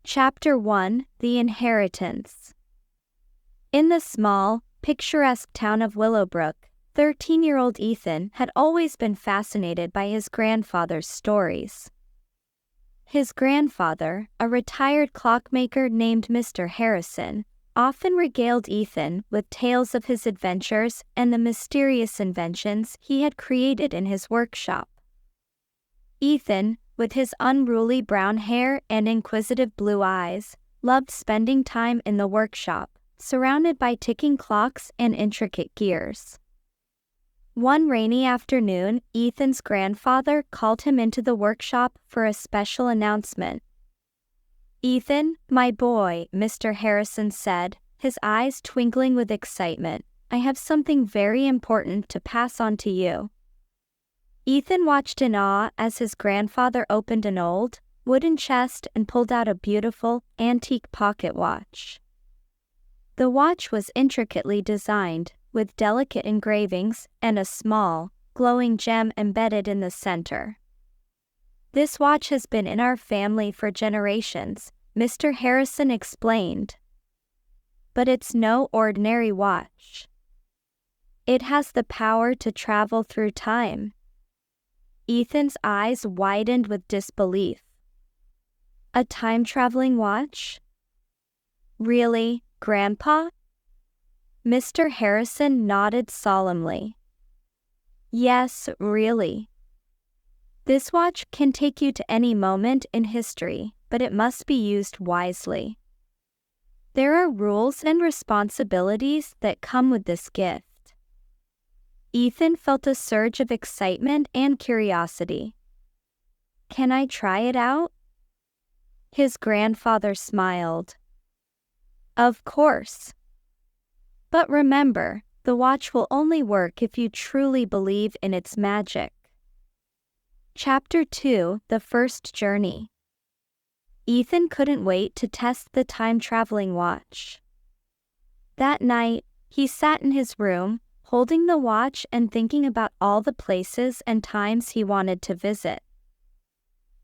Chapter 1: The Inheritance. In the small, picturesque town of Willowbrook, 13-year-old Ethan had always been fascinated by his grandfather's stories. His grandfather, a retired clockmaker named Mr. Harrison, often regaled Ethan with tales of his adventures and the mysterious inventions he had created in his workshop. Ethan, with his unruly brown hair and inquisitive blue eyes, loved spending time in the workshop, surrounded by ticking clocks and intricate gears. One rainy afternoon, Ethan's grandfather called him into the workshop for a special announcement. "Ethan, my boy," Mr. Harrison said, his eyes twinkling with excitement, "I have something very important to pass on to you." Ethan watched in awe as his grandfather opened an old, wooden chest and pulled out a beautiful, antique pocket watch. The watch was intricately designed, with delicate engravings and a small, glowing gem embedded in the center. "This watch has been in our family for generations," Mr. Harrison explained. "But it's no ordinary watch. It has the power to travel through time." Ethan's eyes widened with disbelief. "A time-traveling watch? Really, Grandpa?" Mr. Harrison nodded solemnly. "Yes, really. This watch can take you to any moment in history, but it must be used wisely. There are rules and responsibilities that come with this gift." Ethan felt a surge of excitement and curiosity. "Can I try it out?" His grandfather smiled. "Of course. But remember, the watch will only work if you truly believe in its magic." Chapter 2: The First Journey. Ethan couldn't wait to test the time-traveling watch. That night, he sat in his room, holding the watch and thinking about all the places and times he wanted to visit.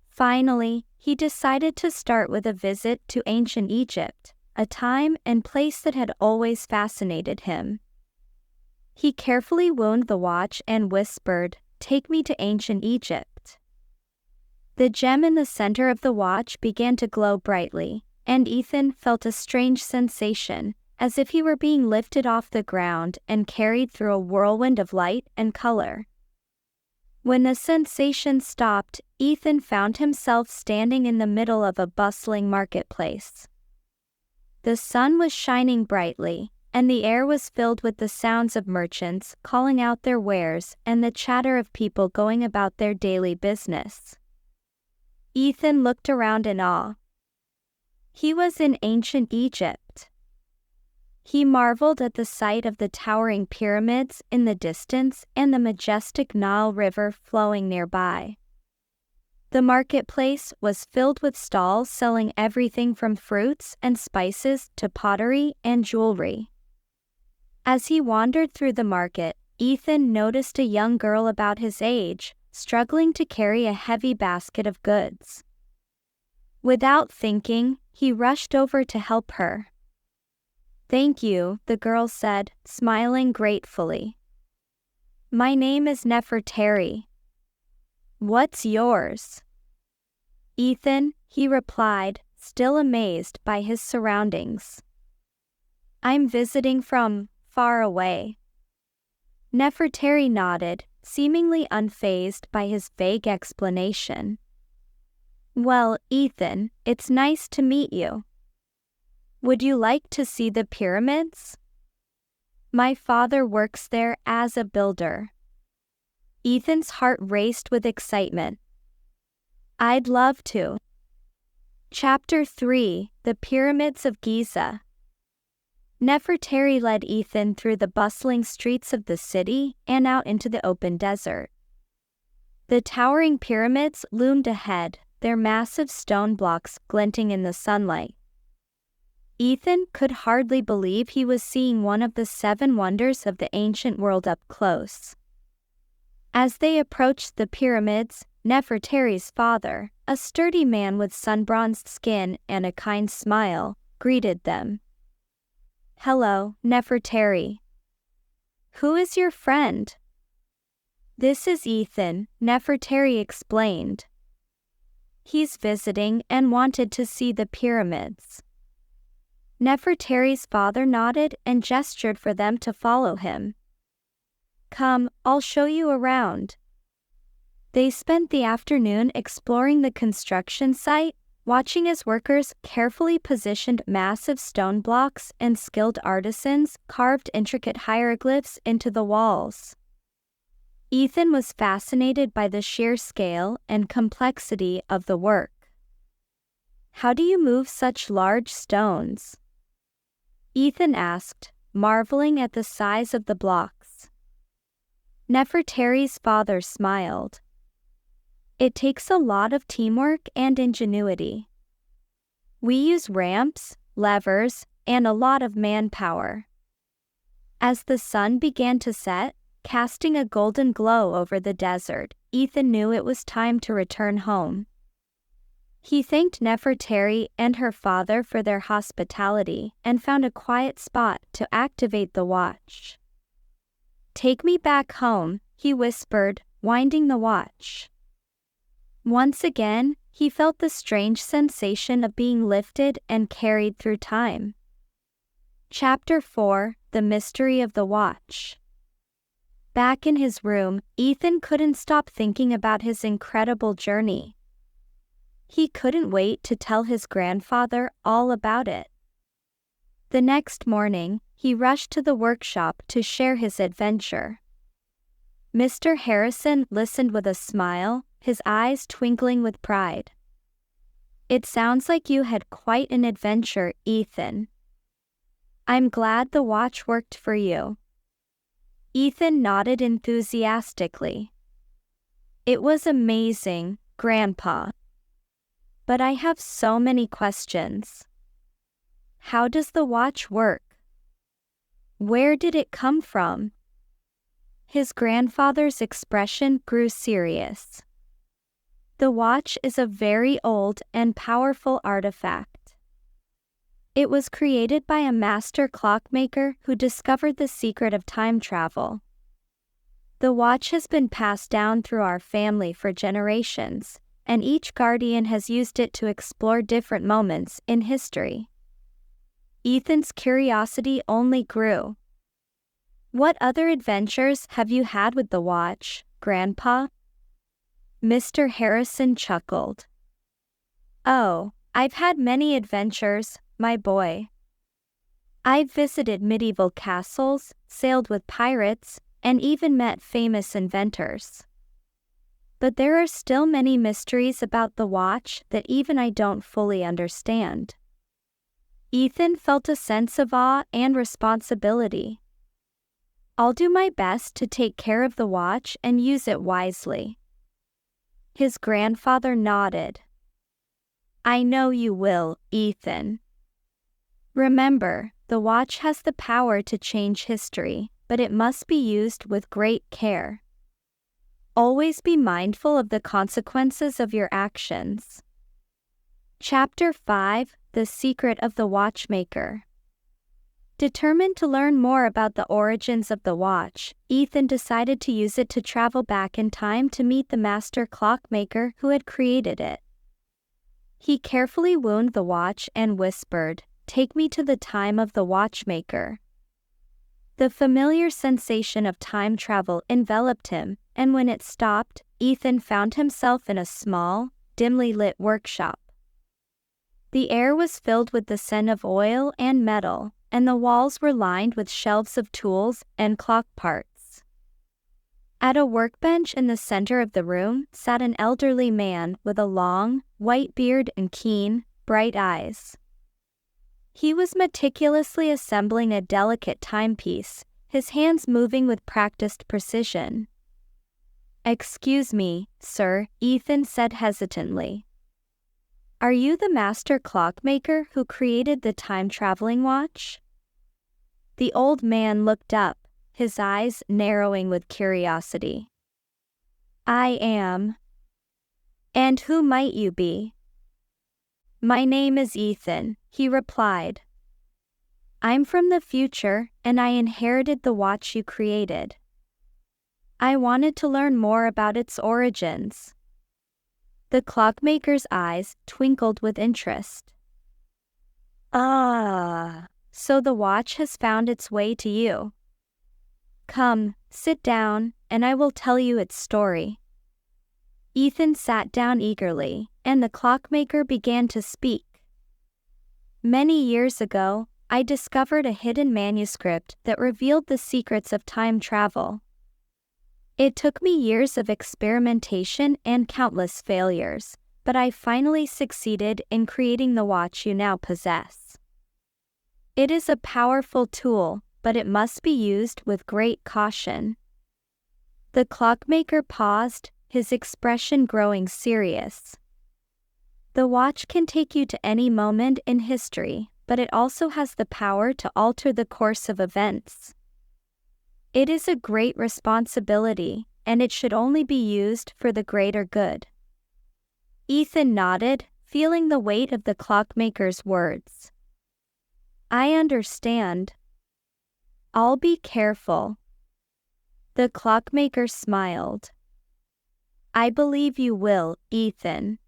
Finally, he decided to start with a visit to ancient Egypt, a time and place that had always fascinated him. He carefully wound the watch and whispered, "Take me to ancient Egypt." The gem in the center of the watch began to glow brightly, and Ethan felt a strange sensation, as if he were being lifted off the ground and carried through a whirlwind of light and color. When the sensation stopped, Ethan found himself standing in the middle of a bustling marketplace. The sun was shining brightly, and the air was filled with the sounds of merchants calling out their wares and the chatter of people going about their daily business. Ethan looked around in awe. He was in ancient Egypt. He marveled at the sight of the towering pyramids in the distance and the majestic Nile River flowing nearby. The marketplace was filled with stalls selling everything from fruits and spices to pottery and jewelry. As he wandered through the market, Ethan noticed a young girl about his age, struggling to carry a heavy basket of goods. Without thinking, he rushed over to help her. "Thank you," the girl said, smiling gratefully. "My name is Nefertari." "What's yours?" "Ethan," he replied, still amazed by his surroundings. "I'm visiting from far away." Nefertari nodded, seemingly unfazed by his vague explanation. "Well, Ethan, it's nice to meet you. Would you like to see the pyramids? My father works there as a builder." Ethan's heart raced with excitement. "I'd love to." Chapter 3: The Pyramids of Giza. Nefertari led Ethan through the bustling streets of the city and out into the open desert. The towering pyramids loomed ahead, their massive stone blocks glinting in the sunlight. Ethan could hardly believe he was seeing one of the 7 wonders of the ancient world up close. As they approached the pyramids, Nefertari's father, a sturdy man with sun-bronzed skin and a kind smile, greeted them. "Hello, Nefertari. Who is your friend?" "This is Ethan," Nefertari explained. "He's visiting and wanted to see the pyramids." Nefertari's father nodded and gestured for them to follow him. "Come, I'll show you around." They spent the afternoon exploring the construction site, watching as workers carefully positioned massive stone blocks and skilled artisans carved intricate hieroglyphs into the walls. Ethan was fascinated by the sheer scale and complexity of the work. "How do you move such large stones?" Ethan asked, marveling at the size of the blocks. Nefertari's father smiled. "It takes a lot of teamwork and ingenuity. We use ramps, levers, and a lot of manpower." As the sun began to set, casting a golden glow over the desert, Ethan knew it was time to return home. He thanked Nefertari and her father for their hospitality and found a quiet spot to activate the watch. "Take me back home," he whispered, winding the watch. Once again, he felt the strange sensation of being lifted and carried through time. Chapter 4: The Mystery of the Watch. Back in his room, Ethan couldn't stop thinking about his incredible journey. He couldn't wait to tell his grandfather all about it. The next morning, he rushed to the workshop to share his adventure. Mr. Harrison listened with a smile, his eyes twinkling with pride. "It sounds like you had quite an adventure, Ethan. I'm glad the watch worked for you." Ethan nodded enthusiastically. "It was amazing, Grandpa. But I have so many questions. How does the watch work? Where did it come from?" His grandfather's expression grew serious. "The watch is a very old and powerful artifact. It was created by a master clockmaker who discovered the secret of time travel. The watch has been passed down through our family for generations, and each guardian has used it to explore different moments in history." Ethan's curiosity only grew. "What other adventures have you had with the watch, Grandpa?" Mr. Harrison chuckled. "Oh, I've had many adventures, my boy. I've visited medieval castles, sailed with pirates, and even met famous inventors. But there are still many mysteries about the watch that even I don't fully understand." Ethan felt a sense of awe and responsibility. "I'll do my best to take care of the watch and use it wisely." His grandfather nodded. "I know you will, Ethan. Remember, the watch has the power to change history, but it must be used with great care. Always be mindful of the consequences of your actions." Chapter 5: The Secret of the Watchmaker. Determined to learn more about the origins of the watch, Ethan decided to use it to travel back in time to meet the master clockmaker who had created it. He carefully wound the watch and whispered, "Take me to the time of the watchmaker." The familiar sensation of time travel enveloped him, and when it stopped, Ethan found himself in a small, dimly lit workshop. The air was filled with the scent of oil and metal, and the walls were lined with shelves of tools and clock parts. At a workbench in the center of the room sat an elderly man with a long, white beard and keen, bright eyes. He was meticulously assembling a delicate timepiece, his hands moving with practiced precision. "Excuse me, sir," Ethan said hesitantly. "Are you the master clockmaker who created the time-traveling watch?" The old man looked up, his eyes narrowing with curiosity. "I am." And who might you be? My name is Ethan, he replied. I'm from the future, and I inherited the watch you created. I wanted to learn more about its origins. The clockmaker's eyes twinkled with interest. Ah, so the watch has found its way to you. Come, sit down, and I will tell you its story. Ethan sat down eagerly, and the clockmaker began to speak. Many years ago, I discovered a hidden manuscript that revealed the secrets of time travel. It took me years of experimentation and countless failures, but I finally succeeded in creating the watch you now possess. It is a powerful tool, but it must be used with great caution. The clockmaker paused, his expression growing serious. The watch can take you to any moment in history, but it also has the power to alter the course of events. It is a great responsibility, and it should only be used for the greater good. Ethan nodded, feeling the weight of the clockmaker's words. I understand. I'll be careful. The clockmaker smiled. I believe you will, Ethan.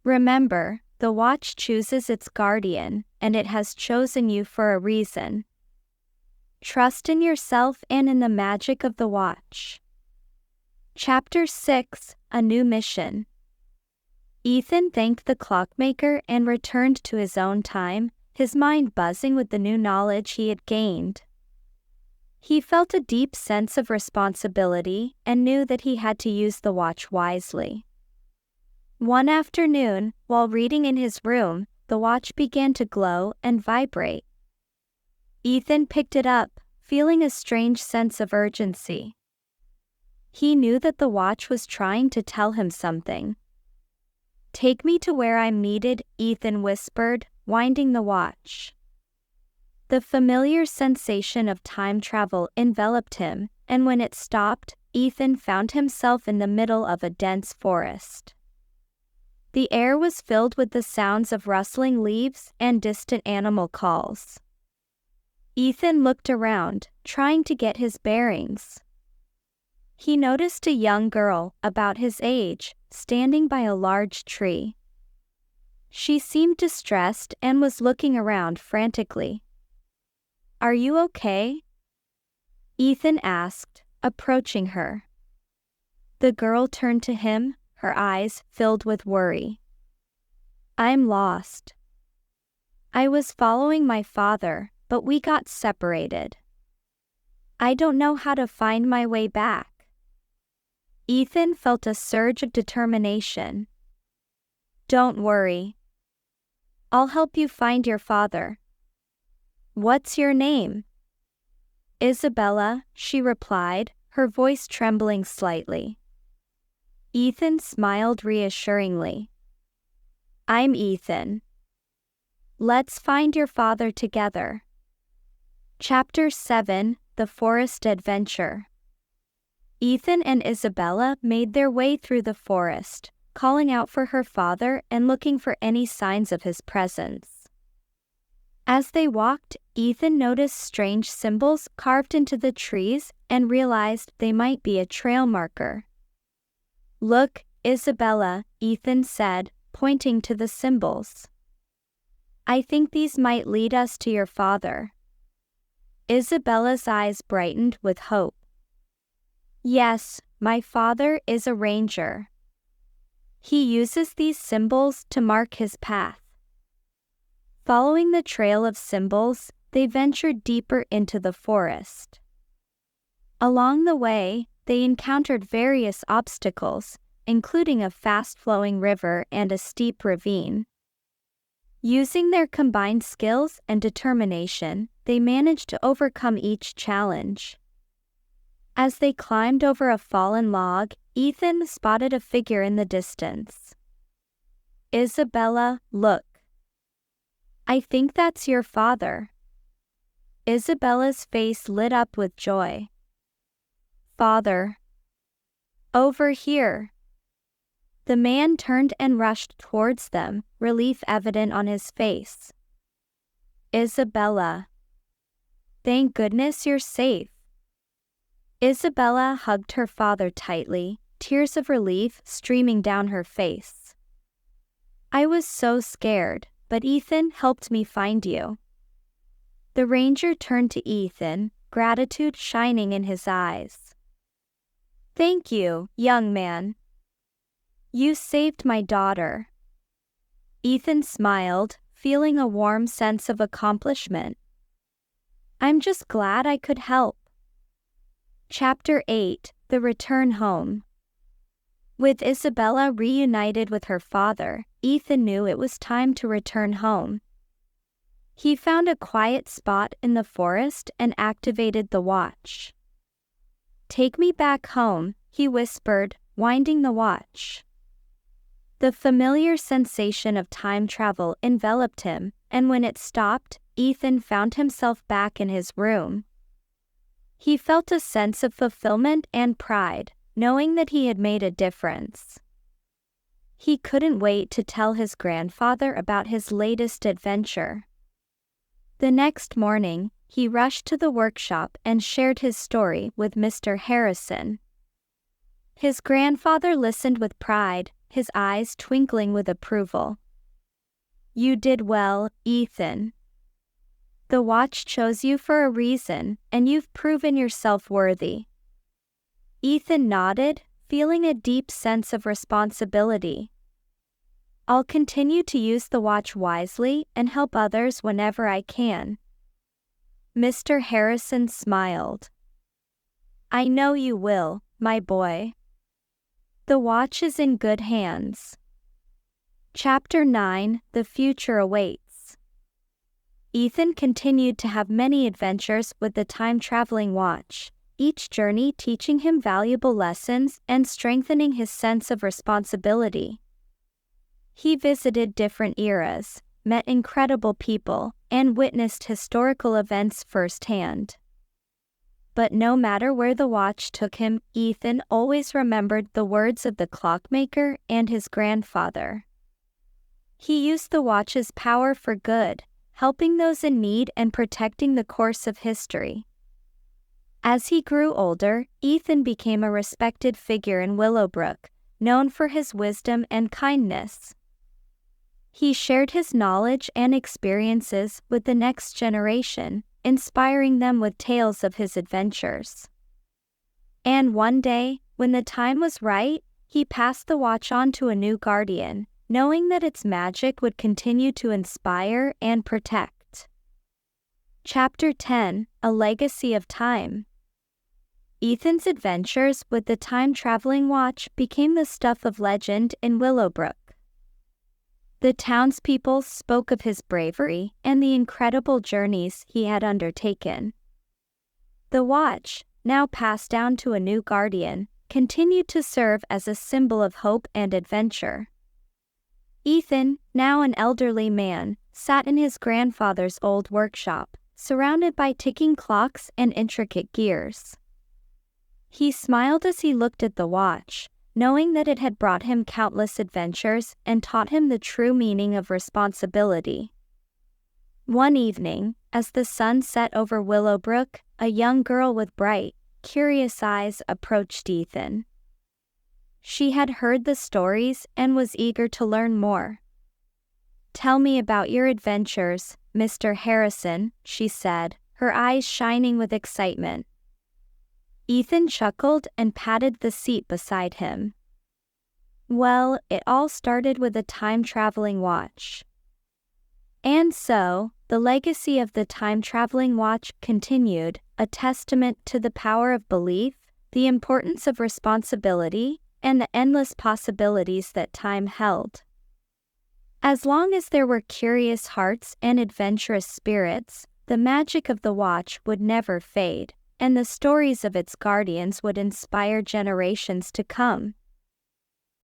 Remember, the watch chooses its guardian, and it has chosen you for a reason. Trust in yourself and in the magic of the watch. Chapter 6: A New Mission. Ethan thanked the clockmaker and returned to his own time, his mind buzzing with the new knowledge he had gained. He felt a deep sense of responsibility and knew that he had to use the watch wisely. One afternoon, while reading in his room, the watch began to glow and vibrate. Ethan picked it up, feeling a strange sense of urgency. He knew that the watch was trying to tell him something. Take me to where I'm needed, Ethan whispered, winding the watch. The familiar sensation of time travel enveloped him, and when it stopped, Ethan found himself in the middle of a dense forest. The air was filled with the sounds of rustling leaves and distant animal calls. Ethan looked around, trying to get his bearings. He noticed a young girl, about his age, standing by a large tree. She seemed distressed and was looking around frantically. Are you okay? Ethan asked, approaching her. The girl turned to him, her eyes filled with worry. I'm lost. I was following my father, but we got separated. I don't know how to find my way back. Ethan felt a surge of determination. Don't worry. I'll help you find your father. What's your name? Isabella, she replied, her voice trembling slightly. Ethan smiled reassuringly. I'm Ethan. Let's find your father together. Chapter 7: The Forest Adventure. Ethan and Isabella made their way through the forest, calling out for her father and looking for any signs of his presence. As they walked, Ethan noticed strange symbols carved into the trees and realized they might be a trail marker. Look, Isabella, Ethan said, pointing to the symbols. I think these might lead us to your father. Isabella's eyes brightened with hope. Yes, my father is a ranger. He uses these symbols to mark his path. Following the trail of symbols, they ventured deeper into the forest. Along the way, they encountered various obstacles, including a fast-flowing river and a steep ravine. Using their combined skills and determination, they managed to overcome each challenge. As they climbed over a fallen log, Ethan spotted a figure in the distance. Isabella, look. I think that's your father. Isabella's face lit up with joy. Father. Over here. The man turned and rushed towards them, relief evident on his face. Isabella. Thank goodness you're safe. Isabella hugged her father tightly, tears of relief streaming down her face. I was so scared, but Ethan helped me find you. The ranger turned to Ethan, gratitude shining in his eyes. Thank you, young man. You saved my daughter. Ethan smiled, feeling a warm sense of accomplishment. I'm just glad I could help. Chapter 8: The Return Home. With Isabella reunited with her father, Ethan knew it was time to return home. He found a quiet spot in the forest and activated the watch. Take me back home, he whispered, winding the watch. The familiar sensation of time travel enveloped him, and when it stopped, Ethan found himself back in his room. He felt a sense of fulfillment and pride, knowing that he had made a difference. He couldn't wait to tell his grandfather about his latest adventure. The next morning, he rushed to the workshop and shared his story with Mr. Harrison. His grandfather listened with pride, his eyes twinkling with approval. You did well, Ethan. The watch chose you for a reason, and you've proven yourself worthy. Ethan nodded, feeling a deep sense of responsibility. I'll continue to use the watch wisely and help others whenever I can. Mr. Harrison smiled. I know you will, my boy. The watch is in good hands. Chapter 9: The Future Awaits. Ethan continued to have many adventures with the time-traveling watch, each journey teaching him valuable lessons and strengthening his sense of responsibility. He visited different eras, met incredible people, and witnessed historical events firsthand. But no matter where the watch took him, Ethan always remembered the words of the clockmaker and his grandfather. He used the watch's power for good, helping those in need and protecting the course of history. As he grew older, Ethan became a respected figure in Willowbrook, known for his wisdom and kindness. He shared his knowledge and experiences with the next generation, inspiring them with tales of his adventures. And one day, when the time was right, he passed the watch on to a new guardian, knowing that its magic would continue to inspire and protect. Chapter 10: A Legacy of Time. Ethan's adventures with the time-traveling watch became the stuff of legend in Willowbrook. The townspeople spoke of his bravery and the incredible journeys he had undertaken. The watch, now passed down to a new guardian, continued to serve as a symbol of hope and adventure. Ethan, now an elderly man, sat in his grandfather's old workshop, surrounded by ticking clocks and intricate gears. He smiled as he looked at the watch, knowing that it had brought him countless adventures and taught him the true meaning of responsibility. One evening, as the sun set over Willowbrook, a young girl with bright, curious eyes approached Ethan. She had heard the stories and was eager to learn more. Tell me about your adventures, Mr. Harrison, she said, her eyes shining with excitement. Ethan chuckled and patted the seat beside him. Well, it all started with a time-traveling watch. And so, the legacy of the time-traveling watch continued, a testament to the power of belief, the importance of responsibility, and the endless possibilities that time held. As long as there were curious hearts and adventurous spirits, the magic of the watch would never fade, and the stories of its guardians would inspire generations to come.